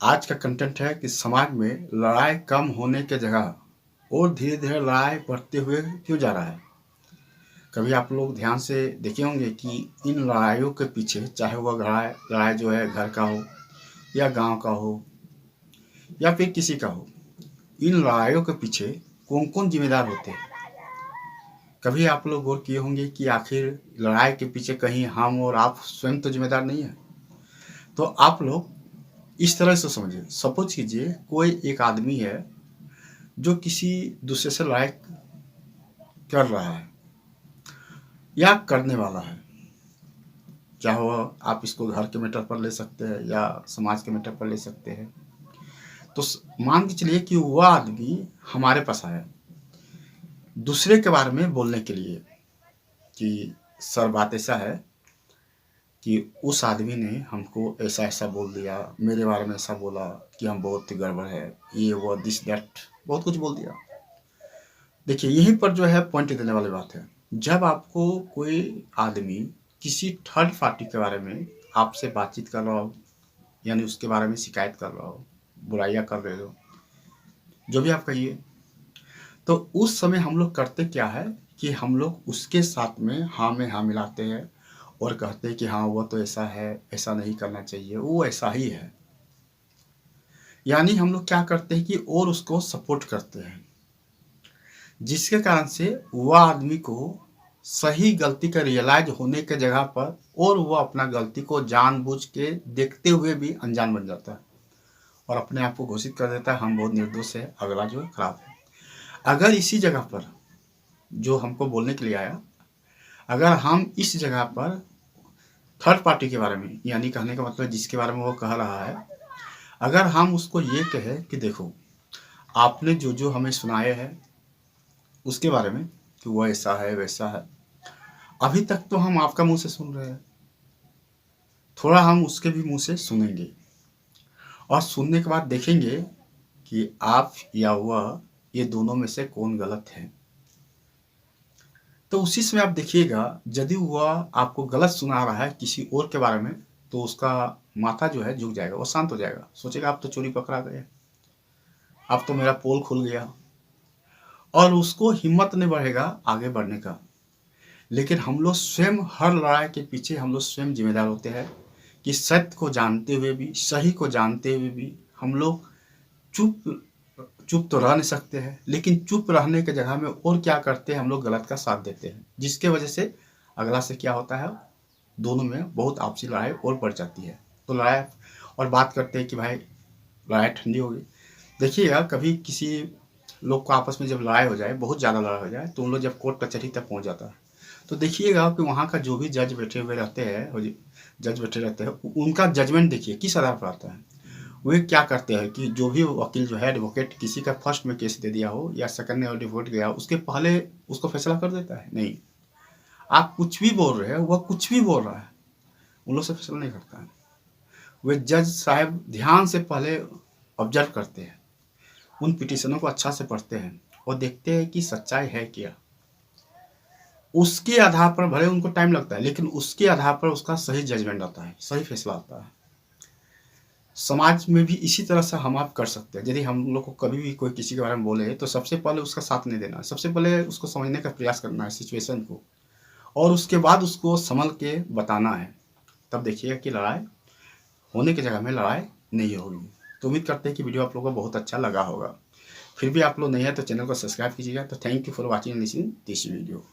आज का कंटेंट है कि समाज में लड़ाई कम होने के जगह और धीरे धीरे लड़ाई बढ़ते हुए क्यों जा रहा है। कभी आप लोग ध्यान से देखे होंगे कि इन लड़ाइयों के पीछे, चाहे वह लड़ाई लड़ाई जो है घर का हो या गांव का हो या फिर किसी का हो, इन लड़ाइयों के पीछे कौन कौन जिम्मेदार होते हैं। कभी आप लोग गौर किए होंगे कि आखिर लड़ाई के पीछे कहीं हम और आप स्वयं तो जिम्मेदार नहीं है। तो आप लोग इस तरह से समझिए, सपोज कीजिए कोई एक आदमी है जो किसी दूसरे से लड़ाई कर रहा है या करने वाला है। चाहे वह, आप इसको घर के मैटर पर ले सकते हैं या समाज के मैटर पर ले सकते हैं। तो मान के चलिए कि वह आदमी हमारे पास आया दूसरे के बारे में बोलने के लिए कि सर बात ऐसा है कि उस आदमी ने हमको ऐसा ऐसा बोल दिया, मेरे बारे में ऐसा बोला कि हम बहुत ही गड़बड़ है, ये वो दिस दैट बहुत कुछ बोल दिया। देखिए यहीं पर जो है पॉइंट देने वाली बात है। जब आपको कोई आदमी किसी थर्ड पार्टी के बारे में आपसे बातचीत कर रहा हो, यानी उसके बारे में शिकायत कर रहा हो, बुराइयां कर रहे हो, जो भी आप कहिए, तो उस समय हम लोग करते क्या है कि हम लोग उसके साथ में हाँ मिलाते हैं और कहते हैं कि हाँ वो तो ऐसा है, ऐसा नहीं करना चाहिए, वो ऐसा ही है। यानी हम लोग क्या करते हैं कि और उसको सपोर्ट करते हैं, जिसके कारण से वह आदमी को सही गलती का रियलाइज होने के जगह पर और वह अपना गलती को जानबूझ के देखते हुए भी अनजान बन जाता है और अपने आप को घोषित कर देता है हम बहुत निर्दोष है, अगला जो है खराब है। अगर इसी जगह पर जो हमको बोलने के लिए आया, अगर हम इस जगह पर थर्ड पार्टी के बारे में, यानी कहने का मतलब जिसके बारे में वो कह रहा है, अगर हम उसको ये कहें कि देखो आपने जो जो हमें सुनाए हैं उसके बारे में कि वो ऐसा है वैसा है, अभी तक तो हम आपका मुंह से सुन रहे हैं, थोड़ा हम उसके भी मुंह से सुनेंगे और सुनने के बाद देखेंगे कि आप या वह, ये दोनों में से कौन गलत है। तो उसी समय आप देखिएगा यदि वह आपको गलत सुना रहा है किसी और के बारे में, तो उसका माथा जो है झुक जाएगा, वो शांत हो जाएगा, सोचेगा अब तो चोरी पकड़ा गया, अब तो मेरा पोल खुल गया, और उसको हिम्मत नहीं बढ़ेगा आगे बढ़ने का। लेकिन हम लोग स्वयं हर लड़ाई के पीछे हम लोग स्वयं जिम्मेदार होते हैं कि सत्य को जानते हुए भी, सही को जानते हुए भी हम लोग चुप चुप तो रह नहीं सकते हैं, लेकिन चुप रहने के जगह में और क्या करते हैं, हम लोग गलत का साथ देते हैं, जिसके वजह से अगला से क्या होता है, दोनों में बहुत आपसी लड़ाई और बढ़ जाती है। तो लड़ाई और बात करते हैं कि भाई लड़ाई ठंडी हो गई। देखिएगा कभी किसी लोग को आपस में जब लड़ाई हो जाए, बहुत ज़्यादा लड़ाई हो जाए, तो उन लोग जब कोर्ट कचहरी तक पहुँच जाता है, तो देखिएगा कि वहाँ का जो भी जज बैठे हुए रहते हैं, जज बैठे रहते हैं, उनका जजमेंट देखिए किस आधार पर आता है। वे क्या करते हैं कि जो भी वकील जो है, एडवोकेट, किसी का फर्स्ट में केस दे दिया हो या सेकंड में एडवोकेट गया, उसके पहले उसको फैसला कर देता है। नहीं, आप कुछ भी बोल रहे हैं, वह कुछ भी बोल रहा है, उन लोग से फैसला नहीं करता है। वे जज साहब ध्यान से पहले ऑब्जर्व करते हैं, उन पिटिशनों को अच्छा से पढ़ते हैं और देखते हैं कि सच्चाई है क्या। उसके आधार पर भले उनको टाइम लगता है, लेकिन उसके आधार पर उसका सही जजमेंट आता है, सही फैसला आता है। समाज में भी इसी तरह से हम आप कर सकते हैं। यदि हम लोग को कभी भी कोई किसी के बारे में बोले तो सबसे पहले उसका साथ नहीं देना है, सबसे पहले उसको समझने का प्रयास करना है सिचुएशन को, और उसके बाद उसको संभल के बताना है। तब देखिएगा कि लड़ाई होने की जगह में लड़ाई नहीं होगी। तो उम्मीद करते हैं कि वीडियो आप लोगों को बहुत अच्छा लगा होगा। फिर भी आप लोग नहीं है तो चैनल को सब्सक्राइब कीजिएगा। तो thank you for watching and listening this video.